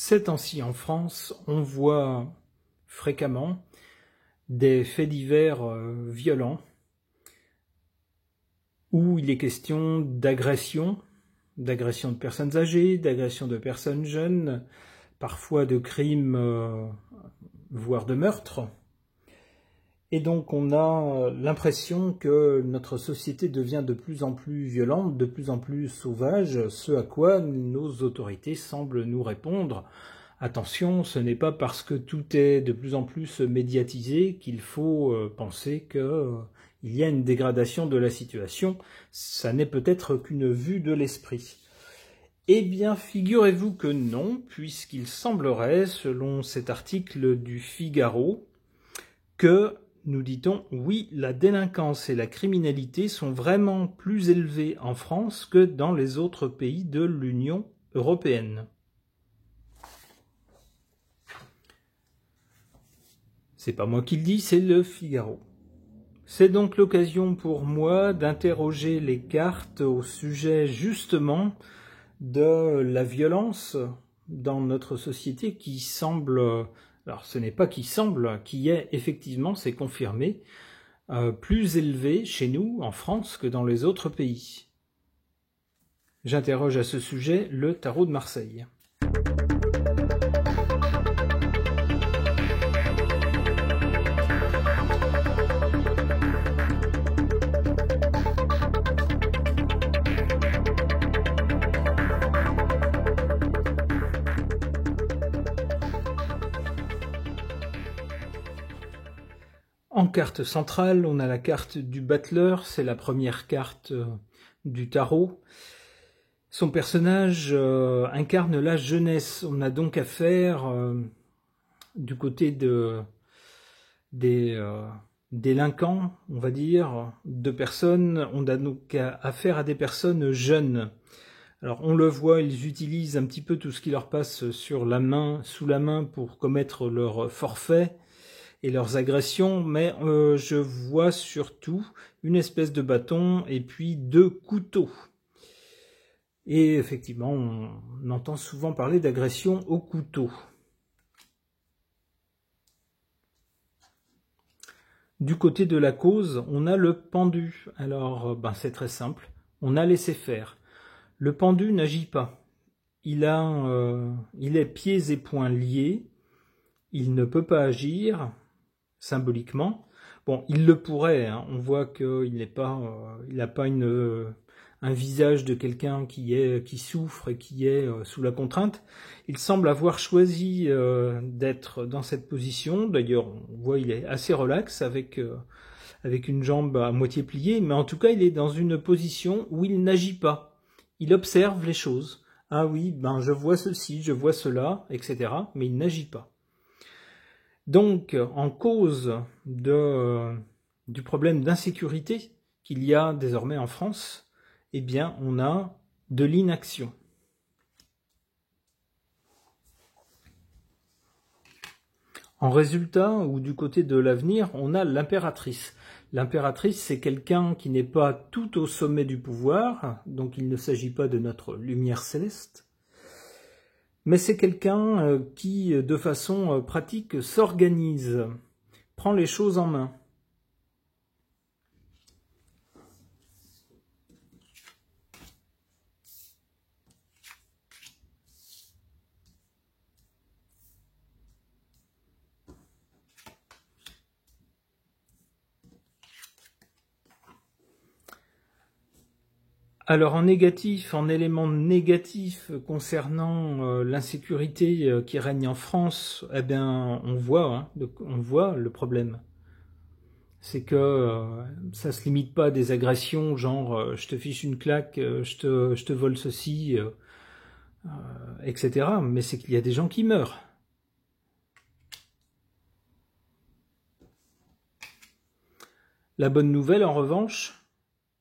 Ces temps-ci en France, on voit fréquemment des faits divers violents où il est question d'agression de personnes âgées, d'agression de personnes jeunes, parfois de crimes, voire de meurtres. Et donc on a l'impression que notre société devient de plus en plus violente, de plus en plus sauvage, ce à quoi nos autorités semblent nous répondre. Attention, ce n'est pas parce que tout est de plus en plus médiatisé qu'il faut penser qu'il y a une dégradation de la situation. Ça n'est peut-être qu'une vue de l'esprit. Eh bien, figurez-vous que non, puisqu'il semblerait, selon cet article du Figaro, que, nous dit-on, oui, la délinquance et la criminalité sont vraiment plus élevées en France que dans les autres pays de l'Union européenne. C'est pas moi qui le dis, c'est le Figaro. C'est donc l'occasion pour moi d'interroger les cartes au sujet justement de la violence dans notre société qui semble, alors ce n'est pas qui semble, qui est effectivement, c'est confirmé, plus élevée chez nous, en France, que dans les autres pays. J'interroge à ce sujet le tarot de Marseille. En carte centrale, on a la carte du battleur, c'est la première carte du tarot. Son personnage incarne la jeunesse. On a donc affaire du côté des délinquants, on va dire, de personnes. On a donc affaire à des personnes jeunes. Alors on le voit, ils utilisent un petit peu tout ce qui leur passe sur la main, sous la main pour commettre leurs forfaits et leurs agressions, mais je vois surtout une espèce de bâton et puis 2 couteaux. Et effectivement, on entend souvent parler d'agression au couteau. Du côté de la cause, on a le pendu. Alors, c'est très simple, on a laissé faire. Le pendu n'agit pas. Il est pieds et poings liés, il ne peut pas agir, symboliquement. Bon, il le pourrait, hein. On voit qu'il n'est pas, il n'a pas un visage de quelqu'un qui souffre et qui est sous la contrainte. Il semble avoir choisi d'être dans cette position. D'ailleurs, on voit il est assez relax avec une jambe à moitié pliée, mais en tout cas, il est dans une position où il n'agit pas. Il observe les choses. Ah oui, je vois ceci, je vois cela, etc. Mais il n'agit pas. Donc, en cause du problème d'insécurité qu'il y a désormais en France, eh bien, on a de l'inaction. En résultat, ou du côté de l'avenir, on a l'impératrice. L'impératrice, c'est quelqu'un qui n'est pas tout au sommet du pouvoir, donc il ne s'agit pas de notre lumière céleste, mais c'est quelqu'un qui, de façon pratique, s'organise, prend les choses en main. Alors en négatif, en élément négatif concernant l'insécurité qui règne en France, eh bien on voit le problème. C'est que ça se limite pas à des agressions genre je te fiche une claque, je te vole ceci, etc. Mais c'est qu'il y a des gens qui meurent. La bonne nouvelle en revanche,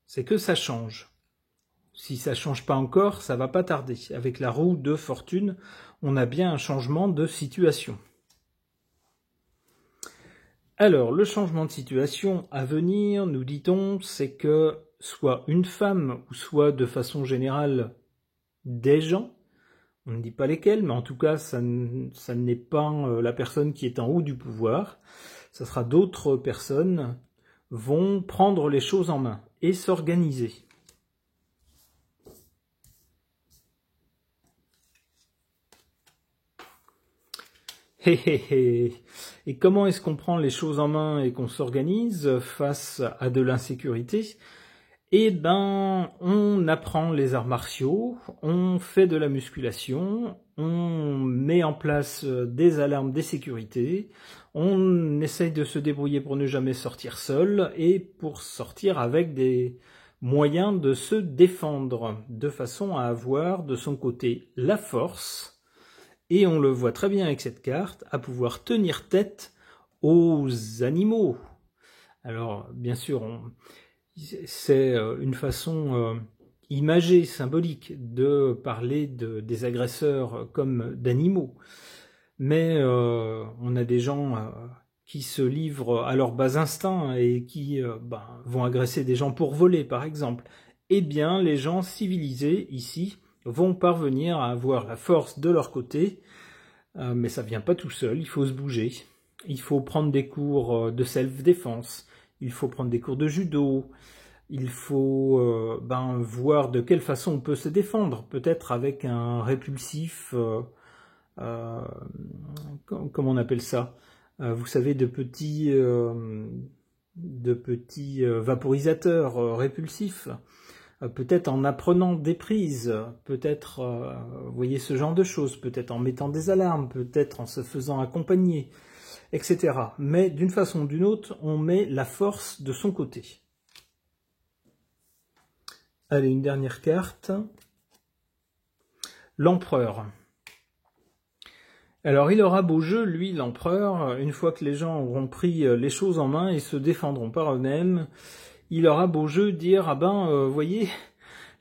c'est que ça change. Si ça ne change pas encore, ça va pas tarder. Avec la roue de fortune, on a bien un changement de situation. Alors, le changement de situation à venir, nous dit-on, c'est que soit une femme, ou soit de façon générale des gens, On ne dit pas lesquels, mais en tout cas, ça n'est pas la personne qui est en haut du pouvoir. Ça sera d'autres personnes vont prendre les choses en main et s'organiser. Et comment est-ce qu'on prend les choses en main et qu'on s'organise face à de l'insécurité? Eh ben, on apprend les arts martiaux, on fait de la musculation, on met en place des alarmes des sécurités, on essaye de se débrouiller pour ne jamais sortir seul et pour sortir avec des moyens de se défendre, de façon à avoir de son côté la force, et on le voit très bien avec cette carte, à pouvoir tenir tête aux animaux. Alors, bien sûr, c'est une façon imagée, symbolique, de parler des agresseurs comme d'animaux. Mais on a des gens qui se livrent à leurs bas instincts et qui vont agresser des gens pour voler, par exemple. Eh bien, les gens civilisés, ici, vont parvenir à avoir la force de leur côté, mais ça vient pas tout seul, il faut se bouger. Il faut prendre des cours de self-défense, il faut prendre des cours de judo, il faut voir de quelle façon on peut se défendre, peut-être avec un répulsif, comment on appelle ça, vous savez, de petits vaporisateurs répulsifs, peut-être en apprenant des prises, peut-être, vous voyez, ce genre de choses, peut-être en mettant des alarmes, peut-être en se faisant accompagner, etc. Mais d'une façon ou d'une autre, on met la force de son côté. Allez, une dernière carte. L'empereur. Alors, il aura beau jeu, lui, l'empereur, une fois que les gens auront pris les choses en main et se défendront par eux-mêmes, il aura beau jeu dire, voyez,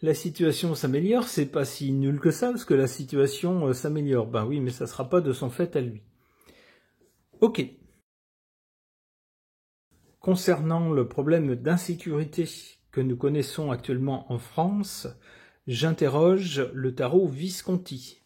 la situation s'améliore, c'est pas si nul que ça, parce que la situation s'améliore. Ben oui, mais ça sera pas de son fait à lui. Ok. Concernant le problème d'insécurité que nous connaissons actuellement en France, j'interroge le tarot Visconti.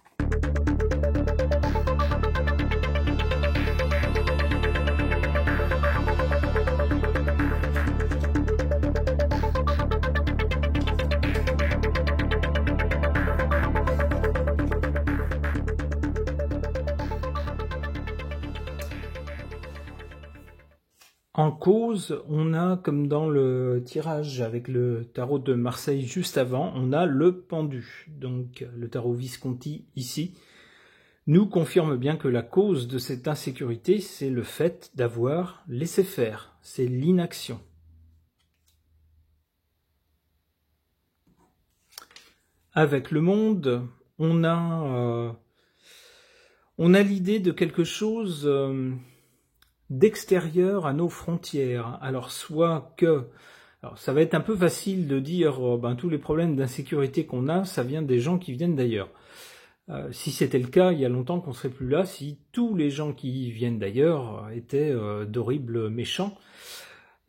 En cause, on a, comme dans le tirage avec le tarot de Marseille juste avant, on a le pendu. Donc le tarot Visconti ici nous confirme bien que la cause de cette insécurité, c'est le fait d'avoir laissé faire, c'est l'inaction. Avec le monde, on a l'idée de quelque chose d'extérieur à nos frontières. Alors soit que, ça va être un peu facile de dire tous les problèmes d'insécurité qu'on a, ça vient des gens qui viennent d'ailleurs. Si c'était le cas, il y a longtemps qu'on serait plus là, si tous les gens qui viennent d'ailleurs étaient d'horribles méchants.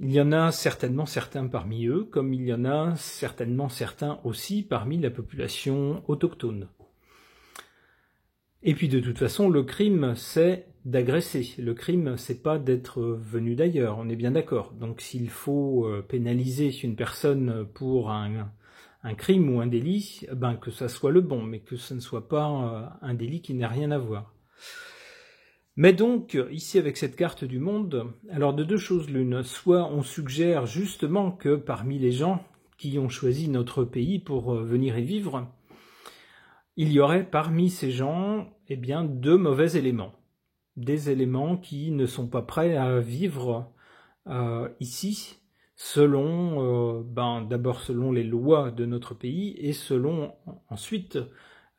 Il y en a certainement certains parmi eux, comme il y en a certainement certains aussi parmi la population autochtone. Et puis de toute façon, le crime, c'est d'agresser. Le crime, c'est pas d'être venu d'ailleurs, on est bien d'accord. Donc s'il faut pénaliser une personne pour un crime ou un délit, que ça soit le bon, mais que ce ne soit pas un délit qui n'a rien à voir. Mais donc, ici avec cette carte du monde, alors de deux choses l'une, soit on suggère justement que parmi les gens qui ont choisi notre pays pour venir y vivre, il y aurait parmi ces gens deux mauvais éléments. Des éléments qui ne sont pas prêts à vivre ici, selon, d'abord selon les lois de notre pays et selon ensuite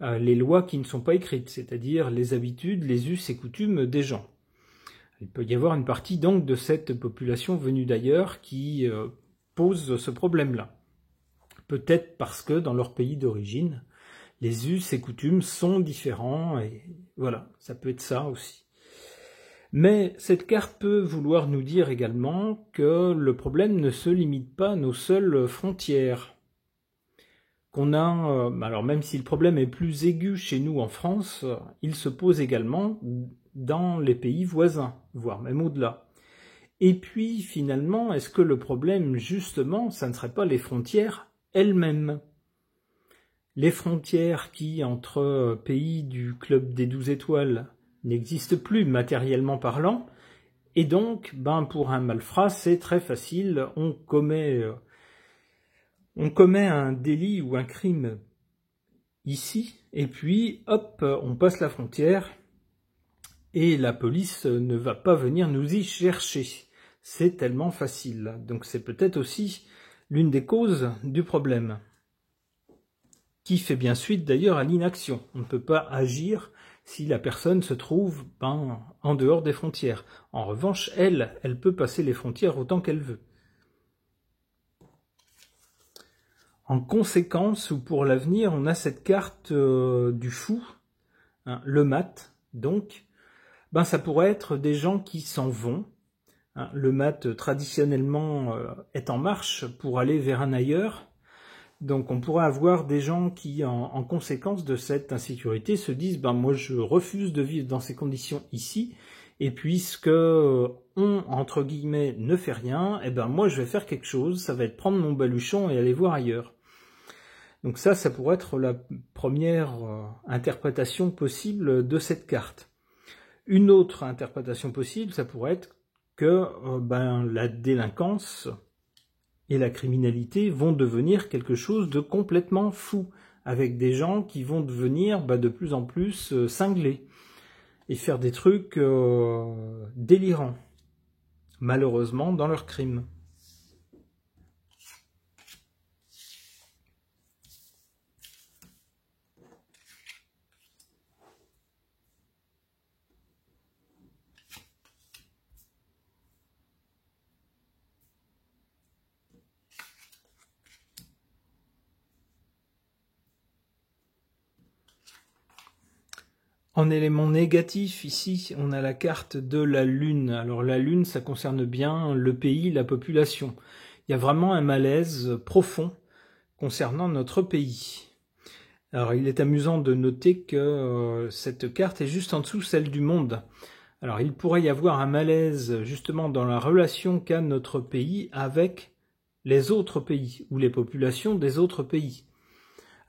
les lois qui ne sont pas écrites, c'est-à-dire les habitudes, les us et coutumes des gens. Il peut y avoir une partie donc de cette population venue d'ailleurs qui pose ce problème-là. Peut-être parce que dans leur pays d'origine, les us et coutumes sont différents, et voilà, ça peut être ça aussi. Mais cette carte peut vouloir nous dire également que le problème ne se limite pas à nos seules frontières. qu'on a, alors même si le problème est plus aigu chez nous en France, il se pose également dans les pays voisins, voire même au-delà. Et puis finalement, est-ce que le problème justement, ça ne serait pas les frontières elles-mêmes? Les frontières qui, entre pays du club des 12 étoiles, n'existent plus matériellement parlant, et donc, pour un malfrat, c'est très facile, on commet un délit ou un crime ici, et puis, hop, on passe la frontière, et la police ne va pas venir nous y chercher. C'est tellement facile. Donc c'est peut-être aussi l'une des causes du problème, qui fait bien suite d'ailleurs à l'inaction. On ne peut pas agir si la personne se trouve en dehors des frontières. En revanche, elle peut passer les frontières autant qu'elle veut. En conséquence, ou pour l'avenir, on a cette carte du fou, hein, le mat, donc, ça pourrait être des gens qui s'en vont. Hein, le mat, traditionnellement, est en marche pour aller vers un ailleurs. Donc on pourrait avoir des gens qui, en conséquence de cette insécurité, se disent moi je refuse de vivre dans ces conditions ici, et puisque on, entre guillemets, ne fait rien, moi je vais faire quelque chose, ça va être prendre mon baluchon et aller voir ailleurs. Donc ça pourrait être la première interprétation possible de cette carte. Une autre interprétation possible, ça pourrait être que la délinquance et la criminalité vont devenir quelque chose de complètement fou, avec des gens qui vont devenir de plus en plus cinglés et faire des trucs délirants, malheureusement, dans leurs crimes. En élément négatif, ici, on a la carte de la Lune. Alors la Lune, ça concerne bien le pays, la population. Il y a vraiment un malaise profond concernant notre pays. Alors il est amusant de noter que cette carte est juste en dessous celle du monde. Alors il pourrait y avoir un malaise justement dans la relation qu'a notre pays avec les autres pays, ou les populations des autres pays.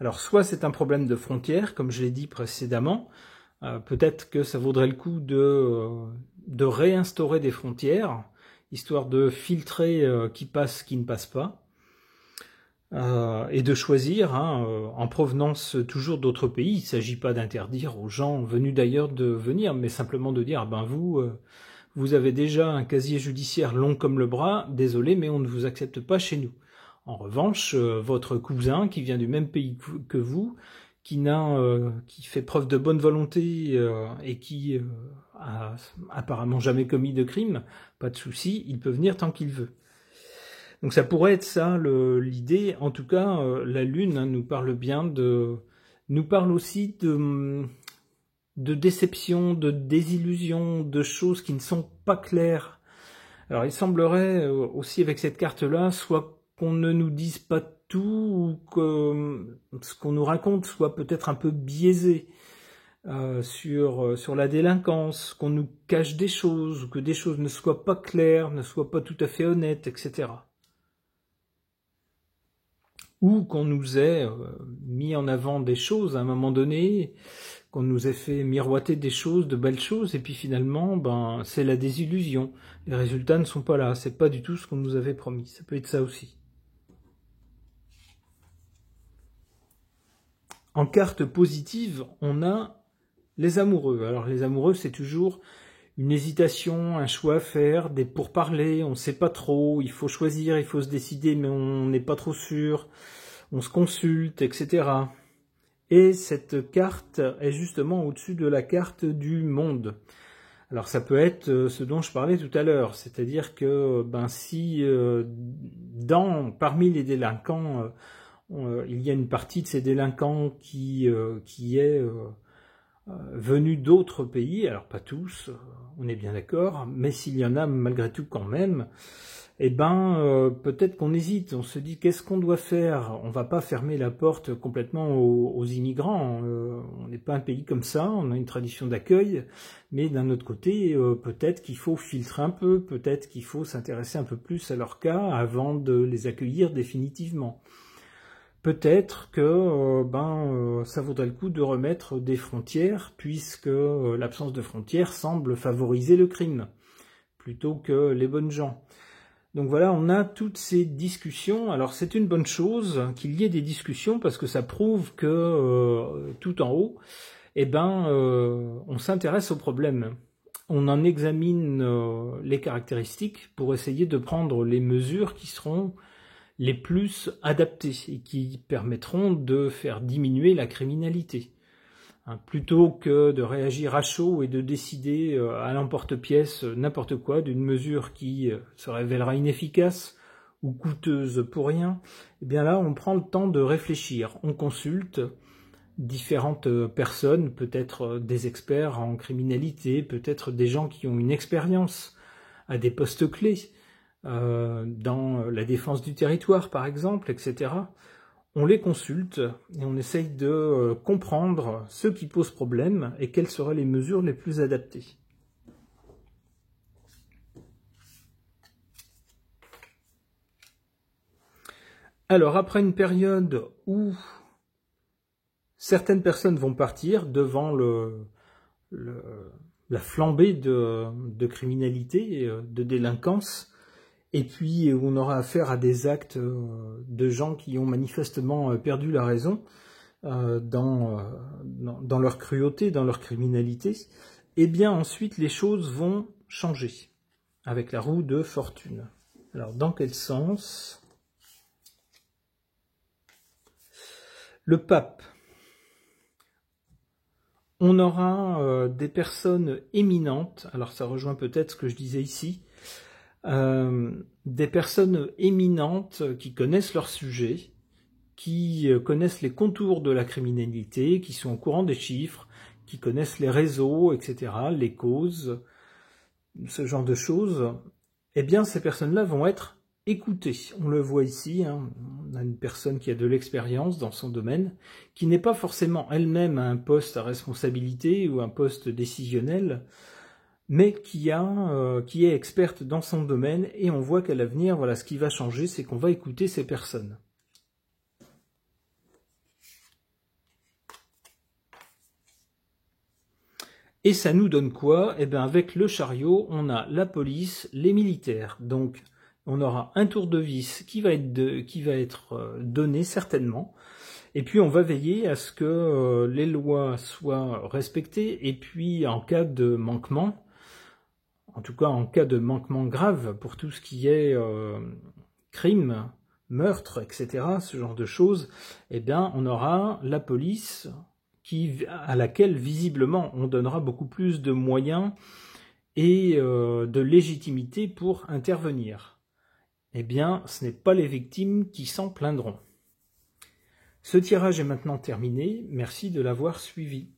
Alors soit c'est un problème de frontières, comme je l'ai dit précédemment, peut-être que ça vaudrait le coup de réinstaurer des frontières, histoire de filtrer qui passe, qui ne passe pas, et de choisir en provenance toujours d'autres pays. Il ne s'agit pas d'interdire aux gens venus d'ailleurs de venir, mais simplement de dire vous avez déjà un casier judiciaire long comme le bras, désolé, mais on ne vous accepte pas chez nous. En revanche, votre cousin qui vient du même pays que vous, qui fait preuve de bonne volonté et qui a apparemment jamais commis de crime, pas de souci, il peut venir tant qu'il veut. Donc ça pourrait être ça l'idée. En tout cas, la Lune nous parle bien nous parle aussi de déception, de désillusion, de choses qui ne sont pas claires. Alors il semblerait aussi avec cette carte-là, soit qu'on ne nous dise pas tout, ou que ce qu'on nous raconte soit peut-être un peu biaisé sur la délinquance, qu'on nous cache des choses, ou que des choses ne soient pas claires, ne soient pas tout à fait honnêtes, etc. Ou qu'on nous ait mis en avant des choses à un moment donné, qu'on nous ait fait miroiter des choses, de belles choses, et puis finalement, c'est la désillusion. Les résultats ne sont pas là, c'est pas du tout ce qu'on nous avait promis. Ça peut être ça aussi. En carte positive, on a les amoureux. Alors les amoureux, c'est toujours une hésitation, un choix à faire, des pourparlers, on ne sait pas trop, il faut choisir, il faut se décider, mais on n'est pas trop sûr, on se consulte, etc. Et cette carte est justement au-dessus de la carte du monde. Alors ça peut être ce dont je parlais tout à l'heure, c'est-à-dire que si parmi les délinquants, il y a une partie de ces délinquants qui est venus d'autres pays, alors pas tous, on est bien d'accord, mais s'il y en a malgré tout quand même, eh ben peut-être qu'on hésite, on se dit qu'est-ce qu'on doit faire? On va pas fermer la porte complètement aux immigrants, on n'est pas un pays comme ça, on a une tradition d'accueil, mais d'un autre côté, peut-être qu'il faut filtrer un peu, peut-être qu'il faut s'intéresser un peu plus à leur cas avant de les accueillir définitivement. Peut-être que ça vaudrait le coup de remettre des frontières, puisque l'absence de frontières semble favoriser le crime, plutôt que les bonnes gens. Donc voilà, on a toutes ces discussions. Alors c'est une bonne chose qu'il y ait des discussions, parce que ça prouve que tout en haut, on s'intéresse au problème. On en examine les caractéristiques pour essayer de prendre les mesures qui seront les plus adaptés et qui permettront de faire diminuer la criminalité. Plutôt que de réagir à chaud et de décider à l'emporte-pièce n'importe quoi d'une mesure qui se révélera inefficace ou coûteuse pour rien, eh bien là on prend le temps de réfléchir, on consulte différentes personnes, peut-être des experts en criminalité, peut-être des gens qui ont une expérience à des postes clés, dans la défense du territoire par exemple, etc. On les consulte et on essaye de comprendre ce qui pose problème et quelles seraient les mesures les plus adaptées. Alors après une période où certaines personnes vont partir devant la flambée de criminalité, de délinquance, et puis on aura affaire à des actes de gens qui ont manifestement perdu la raison dans leur cruauté, dans leur criminalité, et bien ensuite les choses vont changer avec la roue de fortune. Alors dans quel sens? Le pape. On aura des personnes éminentes, alors ça rejoint peut-être ce que je disais ici, des personnes éminentes qui connaissent leur sujet, qui connaissent les contours de la criminalité, qui sont au courant des chiffres, qui connaissent les réseaux, etc., les causes, ce genre de choses. Eh bien, ces personnes-là vont être écoutées. On le voit ici, on a une personne qui a de l'expérience dans son domaine, qui n'est pas forcément elle-même à un poste à responsabilité ou un poste décisionnel, mais qui est experte dans son domaine, et on voit qu'à l'avenir, voilà, ce qui va changer, c'est qu'on va écouter ces personnes. Et ça nous donne quoi? Eh bien, avec le chariot, on a la police, les militaires. Donc, on aura un tour de vis qui va être donné certainement. Et puis, on va veiller à ce que les lois soient respectées. Et puis, en cas de manquement, en tout cas en cas de manquement grave pour tout ce qui est crime, meurtre, etc., ce genre de choses, eh bien, on aura la police à laquelle, visiblement, on donnera beaucoup plus de moyens et de légitimité pour intervenir. Eh bien, ce n'est pas les victimes qui s'en plaindront. Ce tirage est maintenant terminé. Merci de l'avoir suivi.